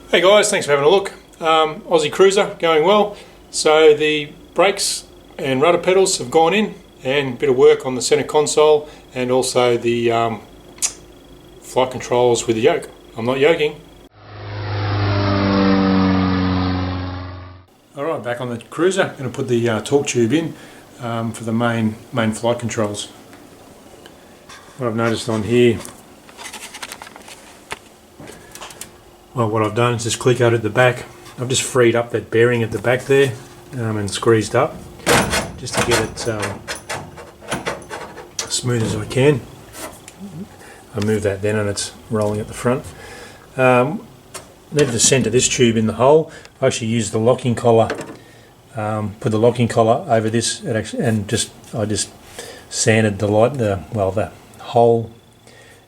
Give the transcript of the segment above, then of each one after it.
Hey guys, thanks for having a look. Aussie Cruiser going well. So the brakes and rudder pedals have gone in, and a bit of work on the centre console and also the flight controls with the yoke. I'm not yoking. Alright, back on the Cruiser. Going to put the torque tube in for the main flight controls. What I've noticed on here, well, what I've done is just click out at the back. I've just freed up that bearing at the back there and squeezed up just to get it as smooth as I can. I move that then and it's rolling at the front. Needed to center this tube in the hole. I actually used the locking collar, put the locking collar over this and I just sanded the hole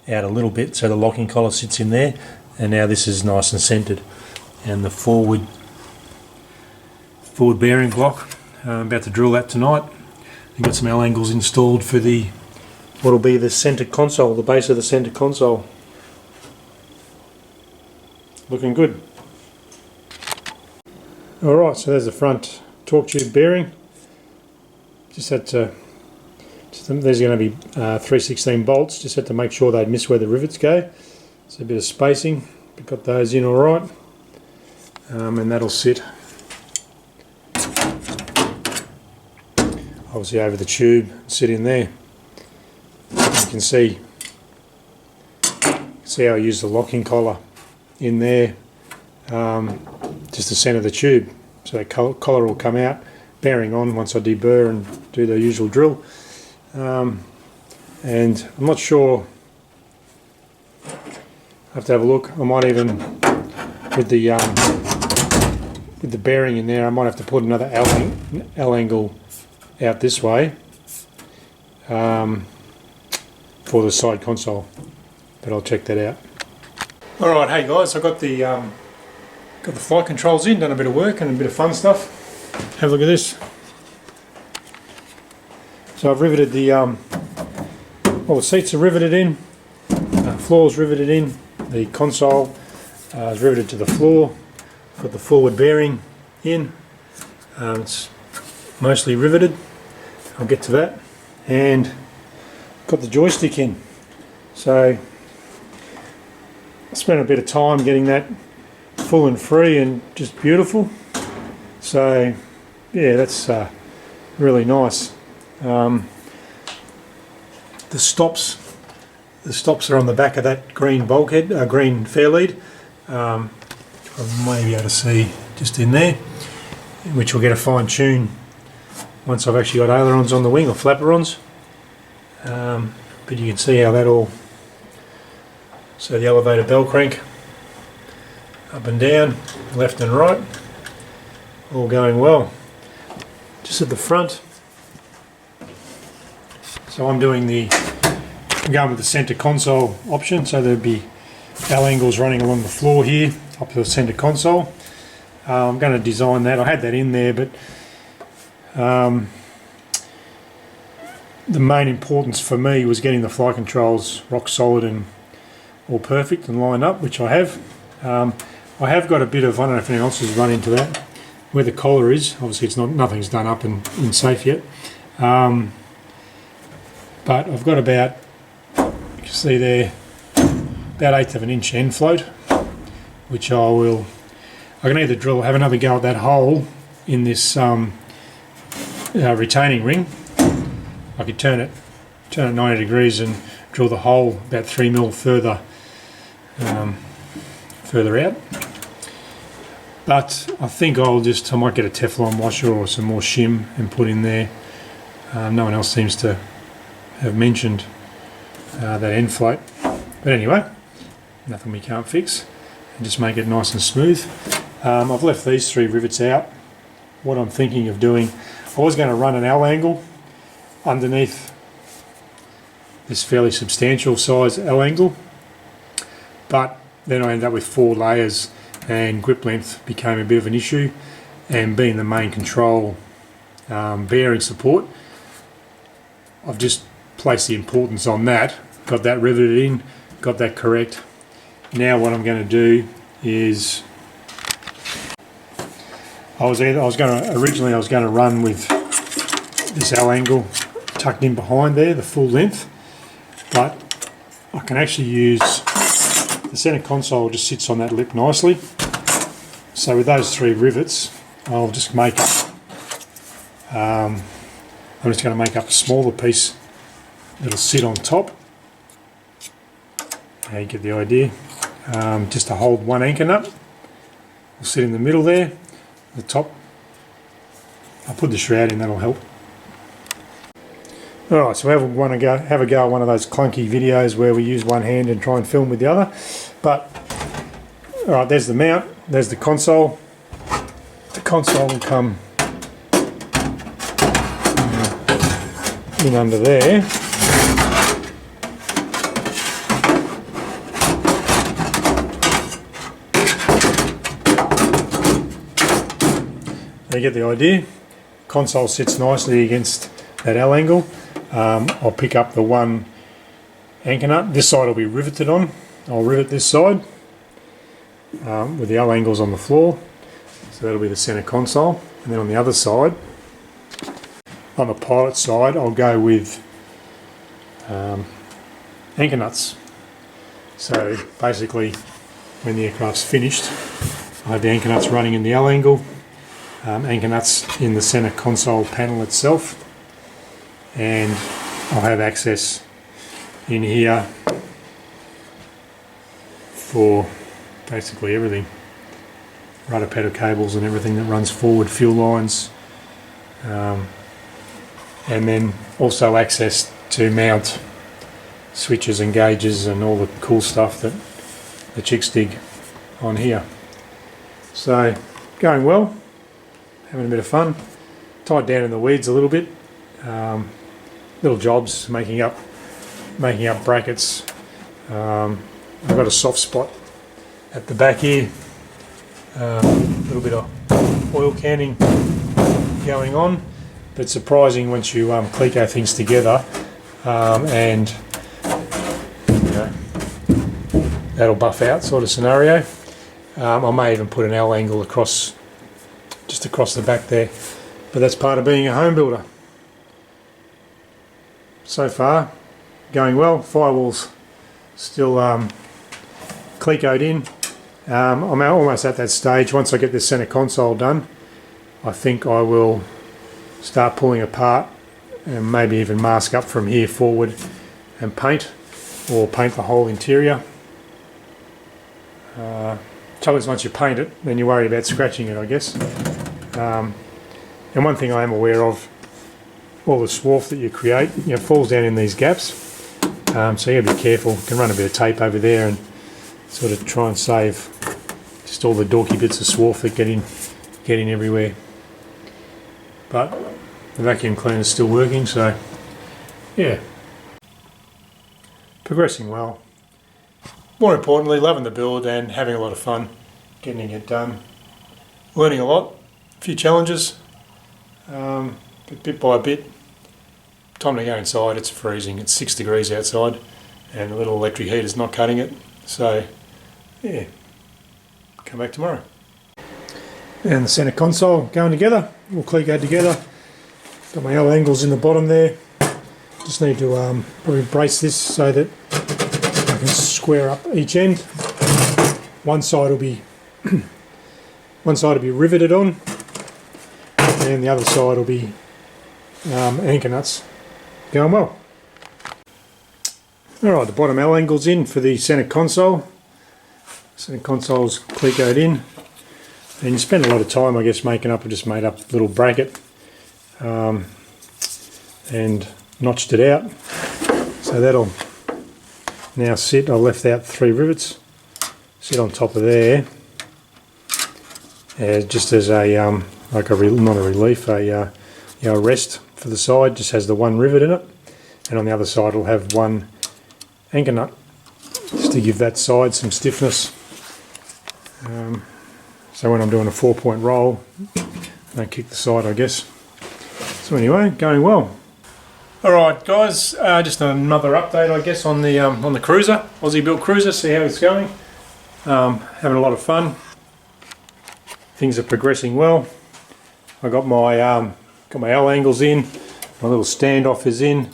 out a little bit so the locking collar sits in there. And now this is nice and centered, and the forward bearing block, I'm about to drill that tonight and got some L angles installed for what will be the center console, the base of the center console. Looking good. Alright, so there's the front torque tube bearing. There's going to be 316 bolts, just had to make sure they'd miss where the rivets go. So a bit of spacing, but got those in alright, and that'll sit obviously over the tube, sit in there. You can see how I use the locking collar in there, just to centre the tube, so that collar will come out, bearing on once I deburr and do the usual drill. And I'm not sure, I have to have a look. I might even, with the bearing in there, I might have to put another L angle out this way for the side console, but I'll check that out. Alright, hey guys, I've got the flight controls in, done a bit of work and a bit of fun stuff. Have a look at this. So I've riveted the seats are riveted in, floor's riveted in. The console is riveted to the floor, got the forward bearing in, it's mostly riveted, I'll get to that, and got the joystick in. So I spent a bit of time getting that full and free and just beautiful. So yeah, that's really nice. The stops are on the back of that green bulkhead, green fairlead. I may be able to see just in there, which will get a fine tune once I've actually got ailerons on the wing, or flaperons. But you can see how that all, so the elevator bell crank up and down, left and right, all going well. Just at the front, so I'm going with the center console option, so there'll be L angles running along the floor here up to the center console. I'm going to design that. I had that in there, but the main importance for me was getting the flight controls rock solid and all perfect and lined up, which I have. I have got a bit of, I don't know if anyone else has run into that, where the collar is. Obviously it's nothing's done up and safe yet, but I've got about, you can see there, about 1/8 of an inch end float, which I can either have another go at that hole in this retaining ring. I could turn it 90 degrees and drill the hole about 3mm further out. But I think I might get a Teflon washer or some more shim and put in there. No one else seems to have mentioned that end float, but anyway, nothing we can't fix, and just make it nice and smooth. I've left these 3 rivets out. What I'm thinking of doing, I was going to run an L angle underneath this fairly substantial size L angle, but then I ended up with 4 layers and grip length became a bit of an issue, and being the main control bearing support, I've just placed the importance on that, got that riveted in, got that correct. Now what I'm going to do is Originally I was going to run with this L angle tucked in behind there, the full length, but I can actually use the centre console. Just sits on that lip nicely. So with those 3 rivets, I'll just make up. I'm just going to make up a smaller piece that'll sit on top. You get the idea. Just to hold one anchor nut. Will sit in the middle there. The top. I'll put the shroud in. That'll help. Alright, so have a go at one of those clunky videos where we use one hand and try and film with the other. But, alright, there's the mount, there's the console. The console will come in under there. You get the idea. Console sits nicely against that L angle. I'll pick up the one anchor nut. This side will be riveted on. I'll rivet this side with the L angles on the floor. So that'll be the centre console. And then on the other side, on the pilot side, I'll go with anchor nuts. So basically, when the aircraft's finished, I have the anchor nuts running in the L angle, anchor nuts in the centre console panel itself, and I'll have access in here for basically everything. Rudder pedal cables and everything that runs forward, fuel lines, and then also access to mount switches and gauges and all the cool stuff that the chicks dig on here. So going well, having a bit of fun, tied down in the weeds a little bit, little jobs, making up brackets. I've got a soft spot at the back here, a little bit of oil canning going on, but it's surprising once you Cleco things together, and you know, that'll buff out sort of scenario. I may even put an L angle just across the back there, but that's part of being a home builder. So far, going well. Firewall's still Clecoed in. I'm almost at that stage. Once I get this centre console done, I think I will start pulling apart and maybe even mask up from here forward and paint, or paint the whole interior. Trouble is, once you paint it, then you worry about scratching it, I guess. And one thing I am aware of, all the swarf that you create, falls down in these gaps. So you got to be careful. You can run a bit of tape over there and sort of try and save just all the dorky bits of swarf that get in everywhere. But the vacuum cleaner is still working, so yeah, progressing well. More importantly, loving the build and having a lot of fun getting it done. Learning a lot, a few challenges, but bit by bit. Time to go inside. It's freezing. It's 6 degrees outside, and the little electric heater's not cutting it. So yeah, come back tomorrow. And the centre console going together, all Cleco together. Got my L angles in the bottom there. Just need to probably brace this so that I can square up each end. One side will be riveted on, and the other side will be anchor nuts. Going well. Alright, the bottom L angle's in for the centre console. Centre console's Clecoed in. And you spend a lot of time, I guess, making up. I just made up a little bracket and notched it out. So that'll now sit. I left out 3 rivets. Sit on top of there, just as a not a relief, a rest for the side. Just has the one rivet in it, and on the other side will have one anchor nut, just to give that side some stiffness. So when I'm doing a 4-point roll, I don't kick the side, I guess. So anyway, going well. Alright guys, just another update, I guess, on the Cruzer, Aussie built Cruzer. See how it's going. Having a lot of fun. Things are progressing well. I got my L angles in, my little standoff is in.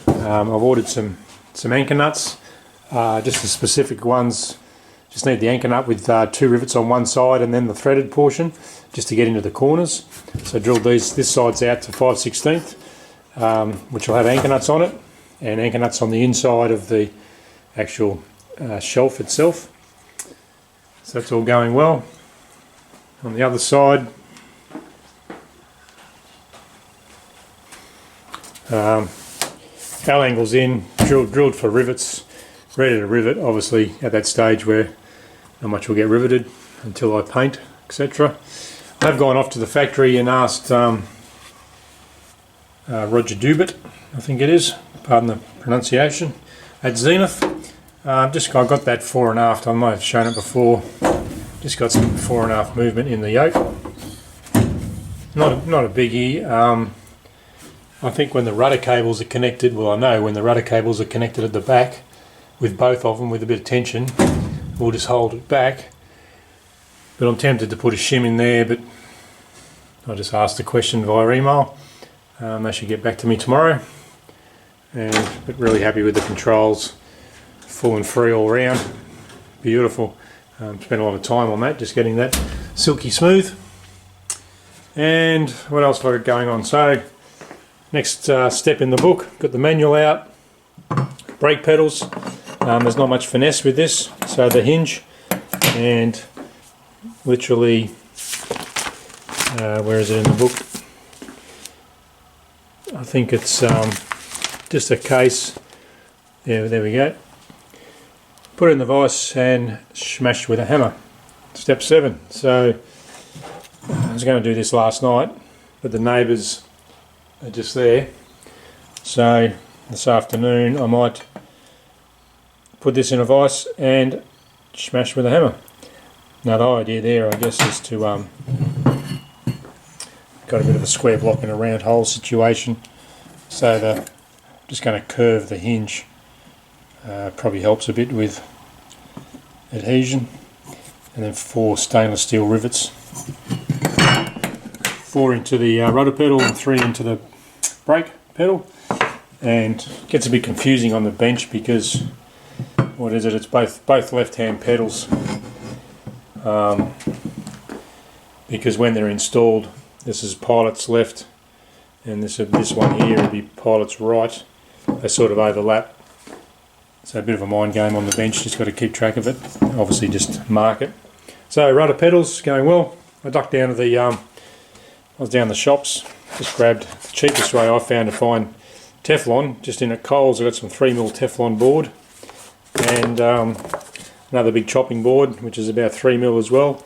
I've ordered some anchor nuts, just the specific ones. Just need the anchor nut with 2 rivets on one side and then the threaded portion just to get into the corners. So I drilled this side's out to 5/16, which will have anchor nuts on it, and anchor nuts on the inside of the actual shelf itself. So that's all going well. On the other side, L angles in, drilled for rivets, ready to rivet. Obviously at that stage where not much will get riveted until I paint, etc. I've gone off to the factory and asked Roger Dubit, I think it is, pardon the pronunciation, at Zenith. I got that fore and aft. I might have shown it before. Just got some fore and aft movement in the yoke. Not a biggie. I think when the rudder cables are connected, well, I know when the rudder cables are connected at the back with both of them with a bit of tension, we'll just hold it back. But I'm tempted to put a shim in there, but I just asked the question via email. They should get back to me tomorrow. But really happy with the controls, full and free all round, beautiful. Spent a lot of time on that, just getting that silky smooth. And what else have I got going on? So next step in the book, got the manual out, brake pedals. There's not much finesse with this, so the hinge, and literally, where is it in the book? I think it's just a case. Yeah, there we go. Put it in the vise and smash with a hammer. Step 7. So I was going to do this last night, but the neighbours are just there. So this afternoon I might put this in a vise and smash with a hammer. Now the idea there, I guess, is to got a bit of a square block in a round hole situation, so I'm just going to curve the hinge. Probably helps a bit with adhesion. And then 4 stainless steel rivets, 4 into the rudder pedal and 3 into the brake pedal. And it gets a bit confusing on the bench because what is it? It's both left-hand pedals. Because when they're installed, this is pilot's left, and this one here would be pilot's right. They sort of overlap. So a bit of a mind game on the bench, just got to keep track of it. Obviously just mark it. So rudder pedals going well. I ducked down to the, I was down the shops, just grabbed the cheapest way I found to find Teflon, just in at Coles. I got some 3mm Teflon board, and another big chopping board, which is about 3mm as well.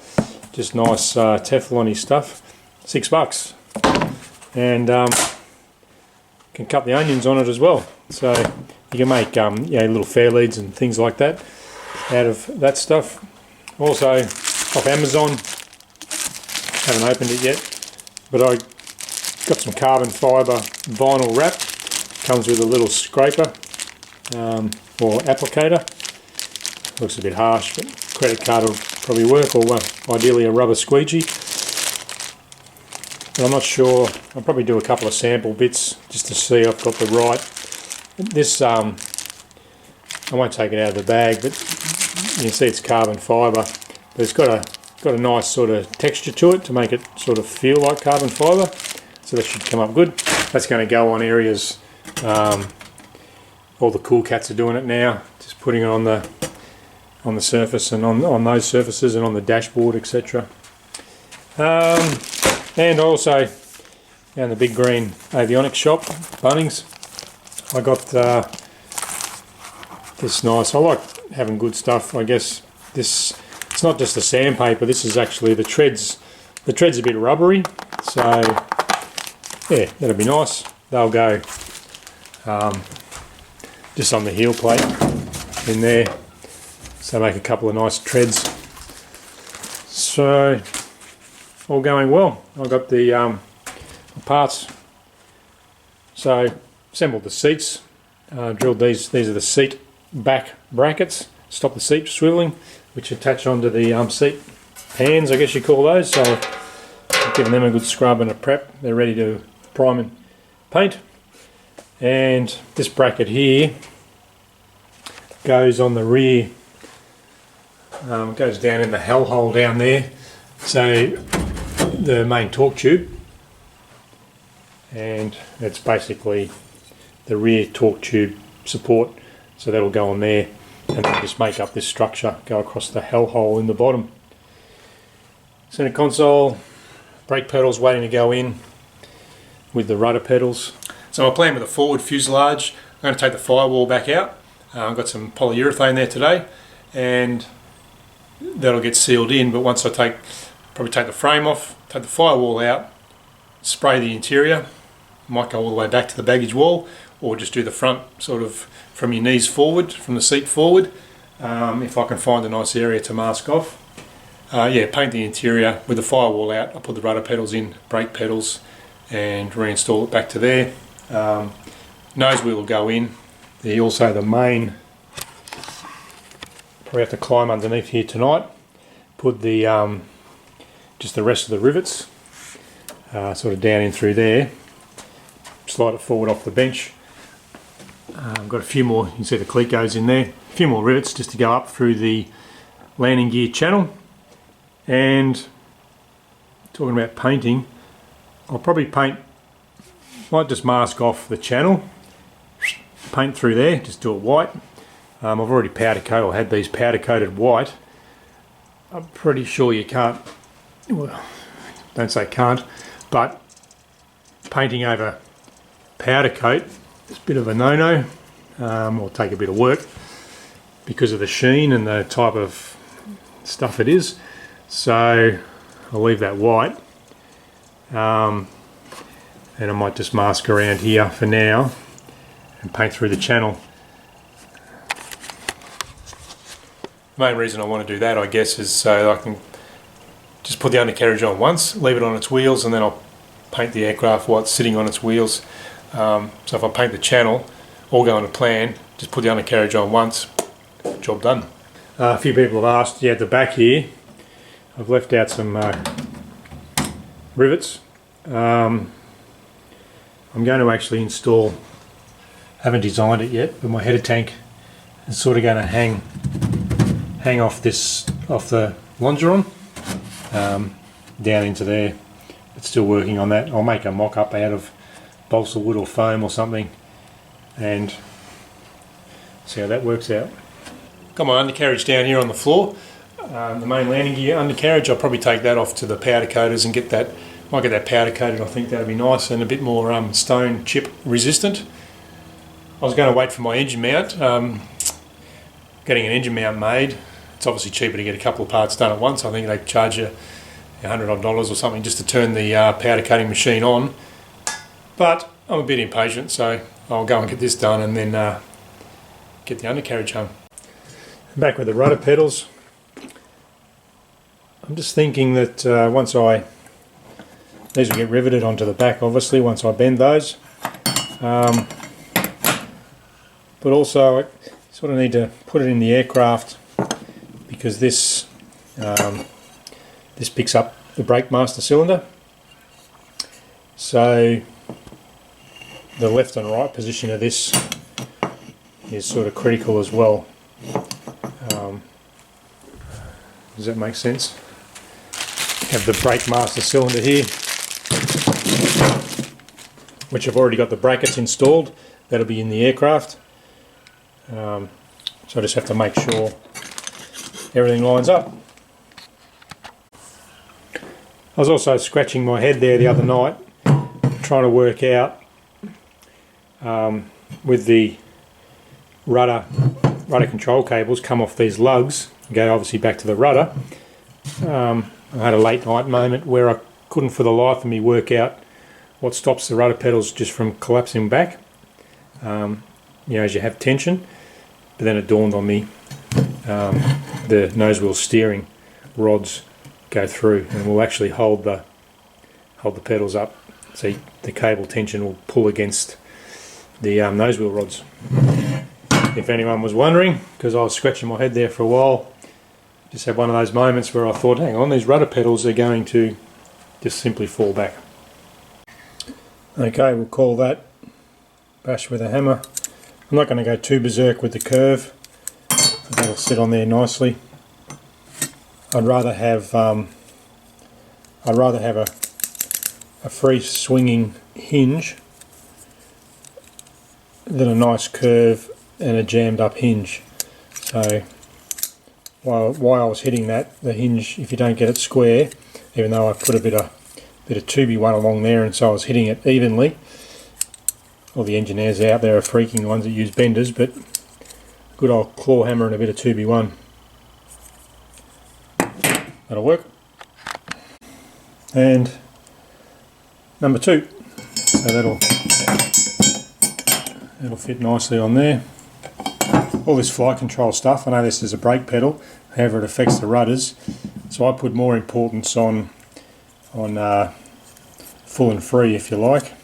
Just nice Teflon-y stuff. $6. And can cut the onions on it as well. So you can make little fair leads and things like that out of that stuff. Also off Amazon, haven't opened it yet, but I got some carbon fibre vinyl wrap. Comes with a little scraper or applicator. Looks a bit harsh, but credit card will probably work, or ideally a rubber squeegee. But I'm not sure. I'll probably do a couple of sample bits just to see I've got the right. This I won't take it out of the bag, but you can see it's carbon fibre, but it's got a nice sort of texture to it to make it sort of feel like carbon fibre. So that should come up good. That's going to go on areas. All the cool cats are doing it now. Just putting it on the surface and on those surfaces and on the dashboard, etc. And also down the big green avionics shop, Bunnings, I got this nice. I like having good stuff. I guess this, it's not just the sandpaper. This is actually the treads. The tread's a bit rubbery, so yeah, that'll be nice. They'll go just on the heel plate in there. So make a couple of nice treads. So all going well. I've got the parts. So assembled the seats. Drilled these. These are the seat back brackets. Stop the seat swiveling, which attach onto the seat pans, I guess you call those. So giving them a good scrub and a prep. They're ready to prime and paint. And this bracket here goes on the rear, goes down in the hell hole down there. So the main torque tube, and it's basically the rear torque tube support, so that'll go on there and then just make up this structure, go across the hell hole in the bottom. Center console, brake pedals waiting to go in with the rudder pedals. So my plan with the forward fuselage, I'm going to take the firewall back out. I've got some polyurethane there today, and that'll get sealed in, but once I probably take the frame off, take the firewall out, spray the interior, might go all the way back to the baggage wall, or just do the front sort of from your knees forward, from the seat forward, if I can find a nice area to mask off. Yeah, paint the interior with the firewall out. I'll put the rudder pedals in, brake pedals, and reinstall it back to there. Nose wheel will go in. Also the main, probably have to climb underneath here tonight, put the just the rest of the rivets sort of down in through there, slide it forward off the bench. I've got a few more, you can see the cleat goes in there, a few more rivets just to go up through the landing gear channel. And talking about painting, I'll probably might just mask off the channel, paint through there, just do it white. I've already powder coated, or had these powder coated white. I'm pretty sure you can't, well, don't say can't, but painting over powder coat is a bit of a no-no, or take a bit of work because of the sheen and the type of stuff it is. So I'll leave that white, and I might just mask around here for now and paint through the channel. The main reason I want to do that, I guess, is so I can just put the undercarriage on once, leave it on its wheels, and then I'll paint the aircraft while it's sitting on its wheels. So if I paint the channel, all going to plan, just put the undercarriage on once, job done. A few people have asked, yeah, at the back here, I've left out some rivets. I'm going to actually install, haven't designed it yet, but my header tank is sort of going to hang off the longeron down into there. It's still working on that. I'll make a mock-up out of balsa wood or foam or something and see how that works out. Got my undercarriage down here on the floor. The main landing gear undercarriage, I'll probably take that off to the powder coaters and might get that powder coated. I think that'd be nice and a bit more stone chip resistant. I was going to wait for my engine mount. Getting an engine mount made, it's obviously cheaper to get a couple of parts done at once. I think they charge you $100 odd or something just to turn the powder coating machine on. But I'm a bit impatient, so I'll go and get this done and then get the undercarriage hung. Back with the rudder pedals. I'm just thinking that these will get riveted onto the back, obviously, once I bend those. But also I sort of need to put it in the aircraft because this picks up the brake master cylinder. So the left and right position of this is sort of critical as well. Does that make sense? Have the brake master cylinder here, which I've already got the brackets installed. That'll be in the aircraft. So I just have to make sure everything lines up. I was also scratching my head there the other night, trying to work out with the rudder control cables come off these lugs, go obviously back to the rudder. I had a late night moment where I couldn't for the life of me work out what stops the rudder pedals just from collapsing back, as you have tension. But then it dawned on me, the nose wheel steering rods go through and will actually hold the pedals up, so the cable tension will pull against the nose wheel rods. If anyone was wondering, because I was scratching my head there for a while, just had one of those moments where I thought, hang on, these rudder pedals are going to just simply fall back. Okay, we'll call that bash with a hammer. I'm not going to go too berserk with the curve, but that'll sit on there nicely. I'd rather have a free swinging hinge than a nice curve and a jammed up hinge. So while I was hitting that, the hinge, if you don't get it square, even though I put a bit of 2B1 along there, and so I was hitting it evenly. All the engineers out there are freaking ones that use benders, but good old claw hammer and a bit of 2B1. That'll work. And number 2. So that'll fit nicely on there. All this flight control stuff, I know this is a brake pedal, however it affects the rudders, so I put more importance on full and free, if you like.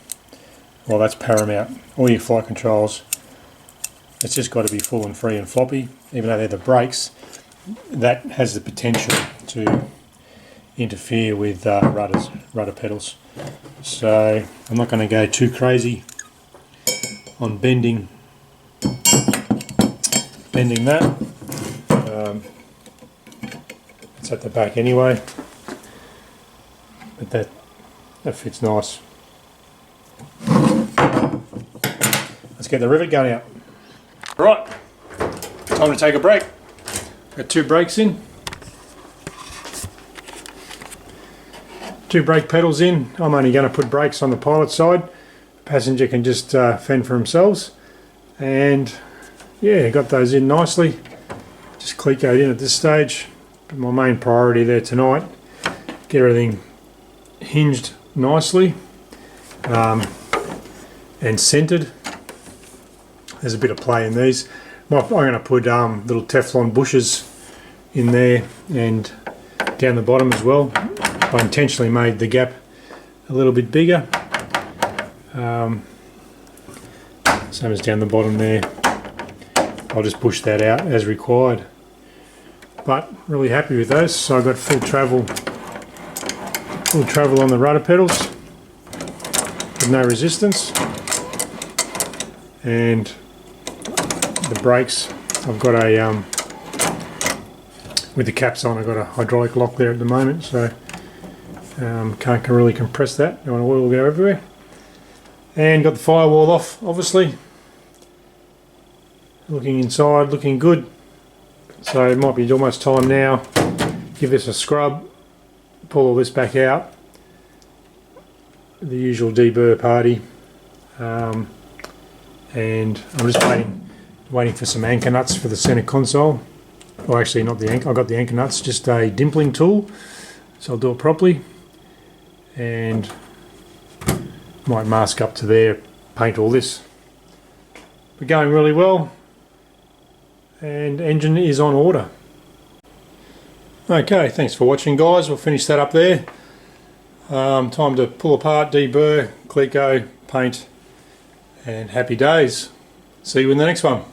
Well, that's paramount. All your flight controls, it's just got to be full and free and floppy. Even though they're the brakes, that has the potential to interfere with rudder pedals. So I'm not going to go too crazy on bending that. It's at the back anyway, but that fits nice. Let's get the rivet gun out. Right, time to take a break. Got 2 brakes in, 2 brake pedals in. I'm only going to put brakes on the pilot side. The passenger can just fend for themselves. And yeah, got those in nicely. Just clecoed in at this stage. But my main priority there tonight, get everything hinged nicely and centered. There's a bit of play in these. I'm going to put little Teflon bushes in there and down the bottom as well. I intentionally made the gap a little bit bigger. Same as down the bottom there. I'll just push that out as required. But really happy with those. So I've got full travel on the rudder pedals with no resistance. And the brakes, I've got a with the caps on, I've got a hydraulic lock there at the moment, so can't really compress that. Don't want oil to go everywhere. And got the firewall off, obviously. Looking inside, looking good. So it might be almost time now. Give this a scrub, pull all this back out. The usual deburr party. And I'm just waiting for some anchor nuts for the center console. Well, actually not the anchor, I got the anchor nuts, just a dimpling tool. So I'll do it properly. And might mask up to there, paint all this. But going really well. And engine is on order. Okay, thanks for watching, guys. We'll finish that up there. Time to pull apart, deburr, cleco, paint, and happy days. See you in the next one.